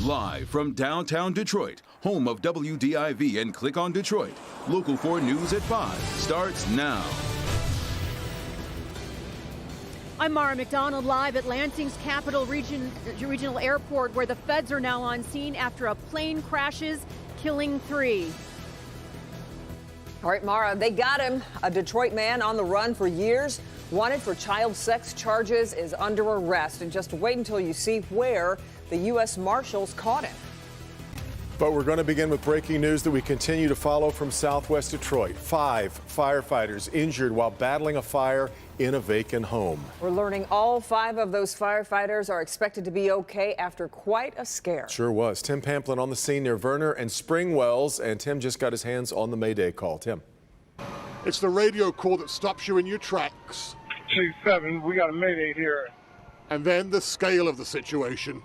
Live from downtown Detroit, home of WDIV and Click on Detroit, Local 4 News at 5 starts now. I'm Mara McDonald, live at Lansing's Capital Regional Airport, where the feds are now on scene after a plane crashes, killing 3. All right, Mara, they got him. A Detroit man on the run for years, wanted for child sex charges, is under arrest. And just wait until you see where the U.S. Marshals caught him. But we're going to begin with breaking news that we continue to follow from Southwest Detroit. 5 firefighters injured while battling a fire in a vacant home. We're learning all 5 of those firefighters are expected to be okay after quite a scare. Sure was. Tim Pamplin on the scene near Verner and Springwells, and Tim just got his hands on the Mayday call. Tim. It's the radio call that stops you in your tracks. 2-7, we got a Mayday here. And then the scale of the situation.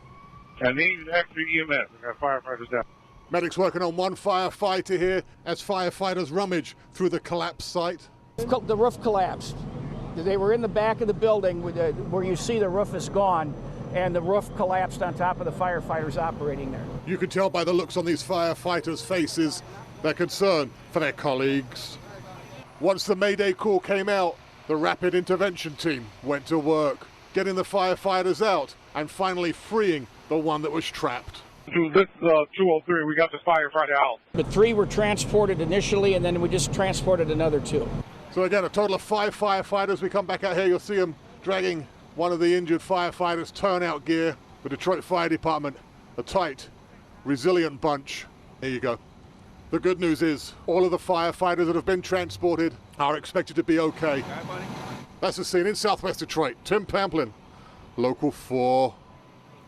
I need extra EMS. We got firefighters down. Medics working on one firefighter here as firefighters rummage through the collapsed site. The roof collapsed. They were in the back of the building where you see the roof is gone, and the roof collapsed on top of the firefighters operating there. You could tell by the looks on these firefighters' faces their concern for their colleagues. Once the Mayday call came out, the rapid intervention team went to work, getting the firefighters out and finally freeing the one that was trapped. Through this 203, we got the firefighter out. The 3 were transported initially, and then we just transported another 2. So again, a total of 5 firefighters. We come back out here, you'll see them dragging one of the injured firefighters' turnout gear. The Detroit Fire Department, a tight, resilient bunch. There you go. The good news is all of the firefighters that have been transported are expected to be okay. That's the scene in Southwest Detroit. Tim Pamplin, Local 4.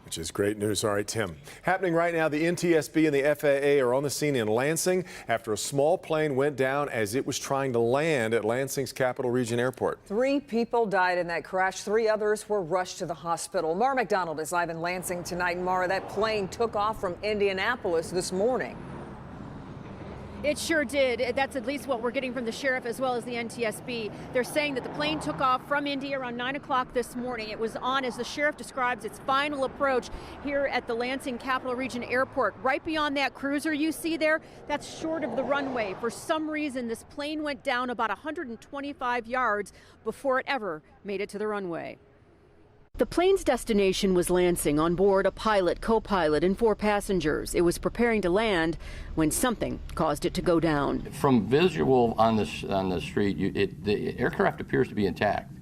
Which is great news. All right, Tim. Happening right now, the NTSB and the FAA are on the scene in Lansing after a small plane went down as it was trying to land at Lansing's Capital Region Airport. 3 people died in that crash. 3 others were rushed to the hospital. Mara McDonald is live in Lansing tonight. Mara, that plane took off from Indianapolis this morning. It sure did. That's at least what we're getting from the sheriff as well as the NTSB. They're saying that the plane took off from Indy around 9 o'clock this morning. It was on, as the sheriff describes, its final approach here at the Lansing Capital Region Airport. Right beyond that cruiser you see there, that's short of the runway. For some reason, this plane went down about 125 yards before it ever made it to the runway. The plane's destination was Lansing. On board a pilot, co-pilot, and 4 passengers. It was preparing to land when something caused it to go down. From visual on the street, the aircraft appears to be intact.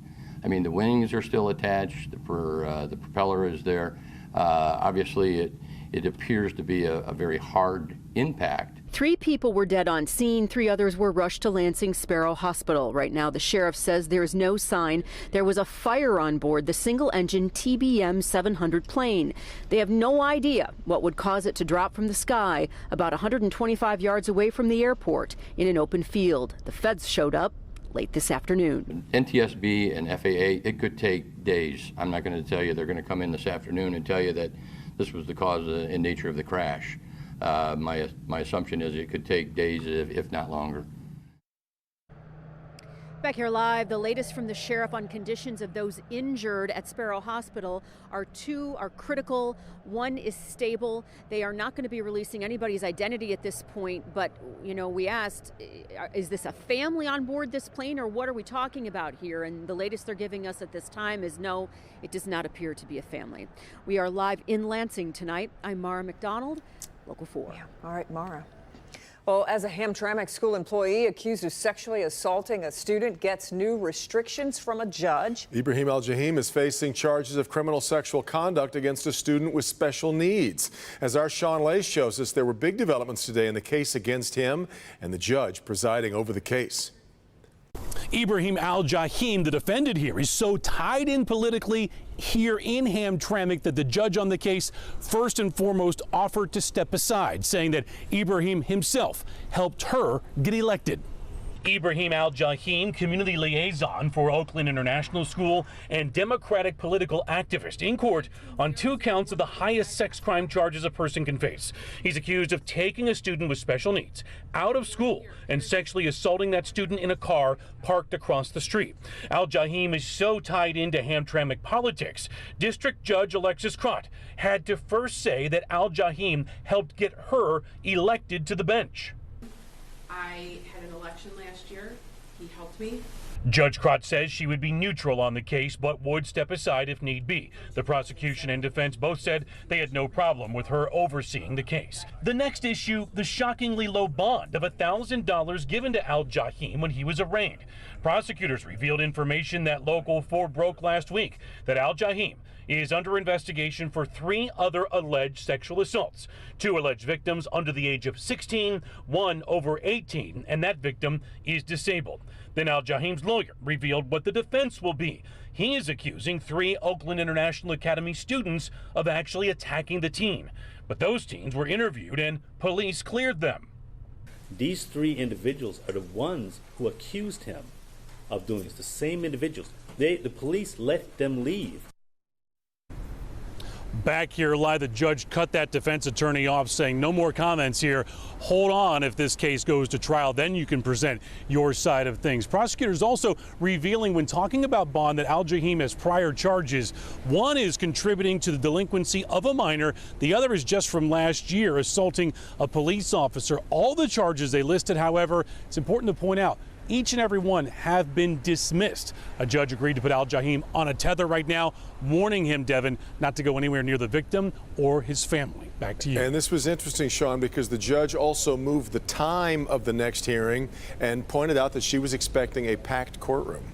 I mean, the wings are still attached. The propeller is there. Obviously, it appears to be a very hard impact. 3 people were dead on scene. 3 others were rushed to Lansing Sparrow Hospital. Right now, the sheriff says there is no sign there was a fire on board the single-engine TBM 700 plane. They have no idea what would cause it to drop from the sky about 125 yards away from the airport in an open field. The feds showed up late this afternoon. NTSB and FAA, it could take days. I'm not going to tell you they're going to come in this afternoon and tell you that this was the cause and nature of the crash. My assumption is it could take days, if not longer. Back here live, the latest from the sheriff on conditions of those injured at Sparrow Hospital. 2 are critical, 1 is stable. They are not going to be releasing anybody's identity at this point, but, you know, we asked, is this a family on board this plane, or what are we talking about here? And the latest they're giving us at this time is no, it does not appear to be a family. We are live in Lansing tonight. I'm Mara McDonald, Local 4. Yeah. All right, Mara. Well, as a Hamtramck school employee accused of sexually assaulting a student gets new restrictions from a judge. Ibrahim Al-Jahim is facing charges of criminal sexual conduct against a student with special needs. As our Sean Lace shows us, there were big developments today in the case against him and the judge presiding over the case. Ibrahim Al-Jahim, the defendant here, is so tied in politically here in Hamtramck that the judge on the case first and foremost offered to step aside, saying that Ibrahim himself helped her get elected. Ibrahim Al-Jahim, community liaison for Oakland International School and Democratic political activist, in court on 2 counts of the highest sex crime charges a person can face. He's accused of taking a student with special needs out of school and sexually assaulting that student in a car parked across the street. Al-Jahim is so tied into Hamtramck politics, District Judge Alexis Crott had to first say that Al-Jahim helped get her elected to the bench. I had an election last year. He helped me. Judge Crott says she would be neutral on the case, but would step aside if need be. The prosecution and defense both said they had no problem with her overseeing the case. The next issue, the shockingly low bond of $1,000 given to Al-Jahim when he was arraigned. Prosecutors revealed information that Local 4 broke last week, that Al-Jahim is under investigation for 3 other alleged sexual assaults. 2 alleged victims under the age of 16, 1 over 18, and that victim is disabled. Then Al-Jahim's lawyer revealed what the defense will be. He is accusing 3 Oakland International Academy students of actually attacking the teen. But those teens were interviewed and police cleared them. These 3 individuals are the ones who accused him of doing this, the same individuals. The police let them leave. Back here live, the judge cut that defense attorney off, saying no more comments here. Hold on, if this case goes to trial, then you can present your side of things. Prosecutors also revealing when talking about bond that Al-Jahim has prior charges. One is contributing to the delinquency of a minor. The other is just from last year, assaulting a police officer. All the charges they listed, however, it's important to point out, each and every one have been dismissed. A judge agreed to put Al-Jahim on a tether right now, warning him, Devin, not to go anywhere near the victim or his family. Back to you. And this was interesting, Sean, because the judge also moved the time of the next hearing and pointed out that she was expecting a packed courtroom.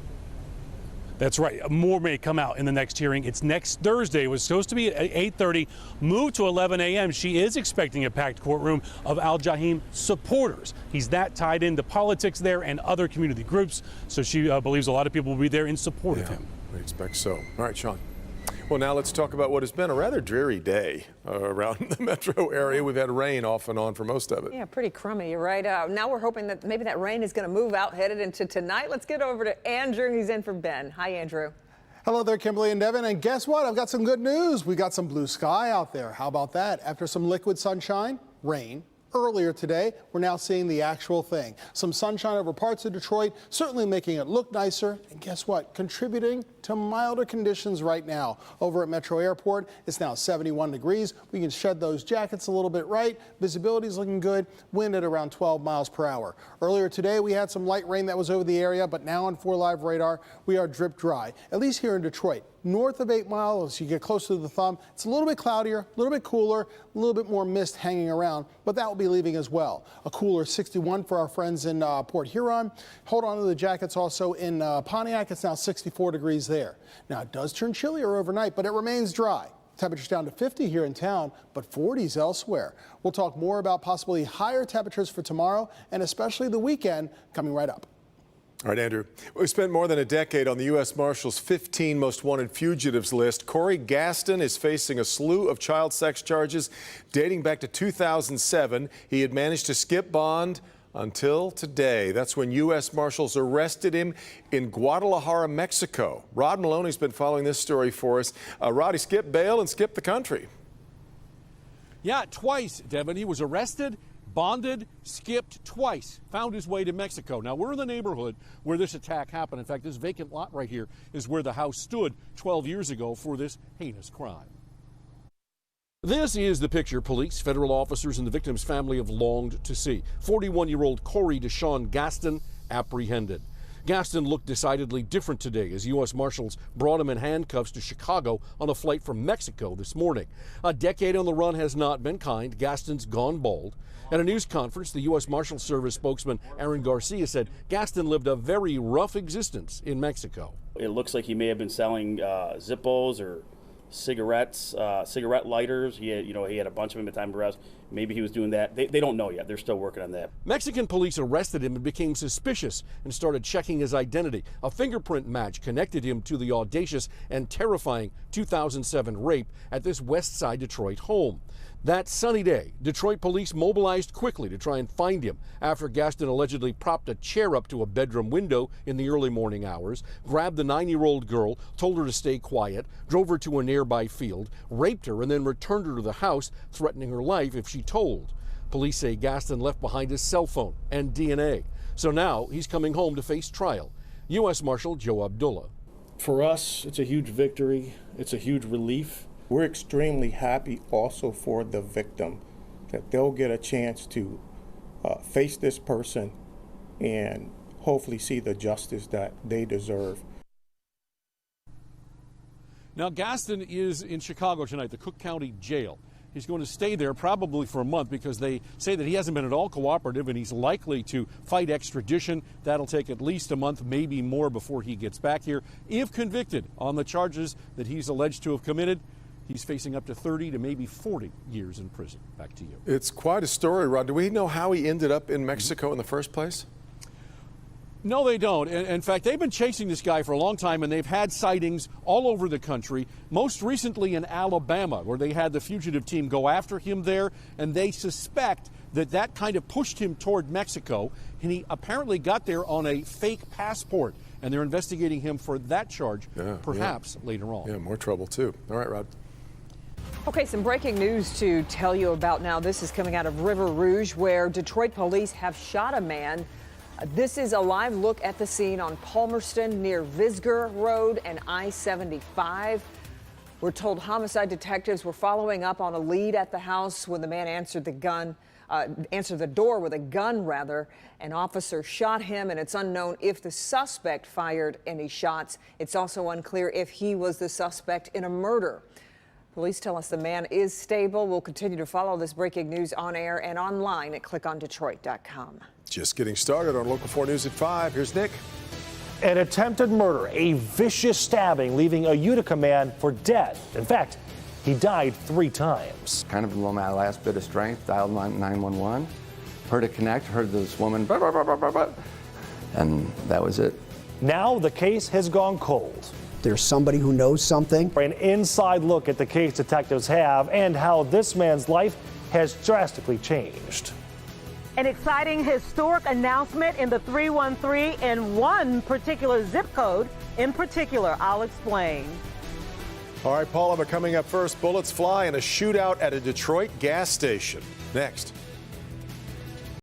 That's right. More may come out in the next hearing. It's next Thursday. It was supposed to be at 8:30, moved to 11 a.m. She is expecting a packed courtroom of Al-Jahim supporters. He's that tied into politics there and other community groups, so she believes a lot of people will be there in support of him. We expect so. All right, Sean. Well, now let's talk about what has been a rather dreary day around the metro area. We've had rain off and on for most of it. Yeah, pretty crummy, you're right. Now we're hoping that maybe that rain is going to move out, headed into tonight. Let's get over to Andrew. He's in for Ben. Hi, Andrew. Hello there, Kimberly and Devin. And guess what? I've got some good news. We got some blue sky out there. How about that? After some liquid sunshine, rain. Earlier today, we're now seeing the actual thing. Some sunshine over parts of Detroit, certainly making it look nicer. And guess what? Contributing to milder conditions right now. Over at Metro Airport, it's now 71 degrees. We can shed those jackets a little bit right. Visibility is looking good. Wind at around 12 miles per hour. Earlier today, we had some light rain that was over the area, but now on 4 Live radar, we are drip dry, at least here in Detroit. North of 8 Mile, as you get closer to the thumb, it's a little bit cloudier, a little bit cooler, a little bit more mist hanging around, but that will be leaving as well. A cooler 61 for our friends in Port Huron. Hold on to the jackets also in Pontiac. It's now 64 degrees there. Now, it does turn chillier overnight, but it remains dry. Temperatures down to 50 here in town, but 40s elsewhere. We'll talk more about possibly higher temperatures for tomorrow and especially the weekend coming right up. All right, Andrew. We've spent more than a decade on the U.S. Marshal's 15 most wanted fugitives list. Corey Gaston is facing a slew of child sex charges dating back to 2007. He had managed to skip bond until today. That's when U.S. Marshals arrested him in Guadalajara, Mexico. Rod Maloney's been following this story for us. Rod, he skipped bail and skipped the country. Yeah, twice, Devin. He was arrested, bonded, skipped twice, found his way to Mexico. Now, we're in the neighborhood where this attack happened. In fact, this vacant lot right here is where the house stood 12 years ago for this heinous crime. This is the picture police, federal officers, and the victim's family have longed to see. 41-year-old Corey Deshaun Gaston apprehended. Gaston looked decidedly different today as U.S. Marshals brought him in handcuffs to Chicago on a flight from Mexico this morning. A decade on the run has not been kind. Gaston's gone bald. At a news conference, the U.S. Marshal Service spokesman Aaron Garcia said Gaston lived a very rough existence in Mexico. It looks like he may have been selling Zippos or cigarettes, cigarette lighters. He had a bunch of them at the time of arrest. Maybe he was doing that. They don't know yet. They're still working on that. Mexican police arrested him and became suspicious and started checking his identity. A fingerprint match connected him to the audacious and terrifying 2007 rape at this West Side Detroit home. That sunny day, Detroit police mobilized quickly to try and find him after Gaston allegedly propped a chair up to a bedroom window in the early morning hours, grabbed the 9-year-old girl, told her to stay quiet, drove her to a nearby field, raped her, and then returned her to the house, threatening her life if she told. Police say Gaston left behind his cell phone and DNA. So now he's coming home to face trial. U.S. Marshal Joe Abdullah. For us, it's a huge victory. It's a huge relief. We're extremely happy also for the victim, that they'll get a chance to face this person and hopefully see the justice that they deserve. Now, Gaston is in Chicago tonight, the Cook County Jail. He's going to stay there probably for a month because they say that he hasn't been at all cooperative and he's likely to fight extradition. That'll take at least a month, maybe more, before he gets back here. If convicted on the charges that he's alleged to have committed, he's facing up to 30 to maybe 40 years in prison. Back to you. It's quite a story, Rod. Do we know how he ended up in Mexico in the first place? No, they don't. In fact, they've been chasing this guy for a long time, and they've had sightings all over the country, most recently in Alabama, where they had the Fugitive team go after him there, and they suspect that kind of pushed him toward Mexico, and he apparently got there on a fake passport, and they're investigating him for that charge, perhaps later on. Yeah, more trouble, too. All right, Rod. Okay, some breaking news to tell you about now. This is coming out of River Rouge, where Detroit police have shot a man. This is a live look at the scene on Palmerston near Visger Road and I-75. We're told homicide detectives were following up on a lead at the house when the man answered the door with a gun, rather. An officer shot him, and it's unknown if the suspect fired any shots. It's also unclear if he was the suspect in a murder. Police tell us the man is stable. We'll continue to follow this breaking news on air and online at clickondetroit.com. Just getting started on Local 4 News at 5. Here's Nick. An attempted murder, a vicious stabbing, leaving a Utica man for dead. In fact, he died 3 times. Kind of below my last bit of strength, dialed 911, heard it connect, heard this woman, blah, blah, blah, blah, blah, blah, and that was it. Now the case has gone cold. There's somebody who knows something. An inside look at the case detectives have and how this man's life has drastically changed. An exciting historic announcement in the 313 in one particular zip code. In particular, I'll explain. All right, Paula, but coming up first, bullets fly in a shootout at a Detroit gas station. Next.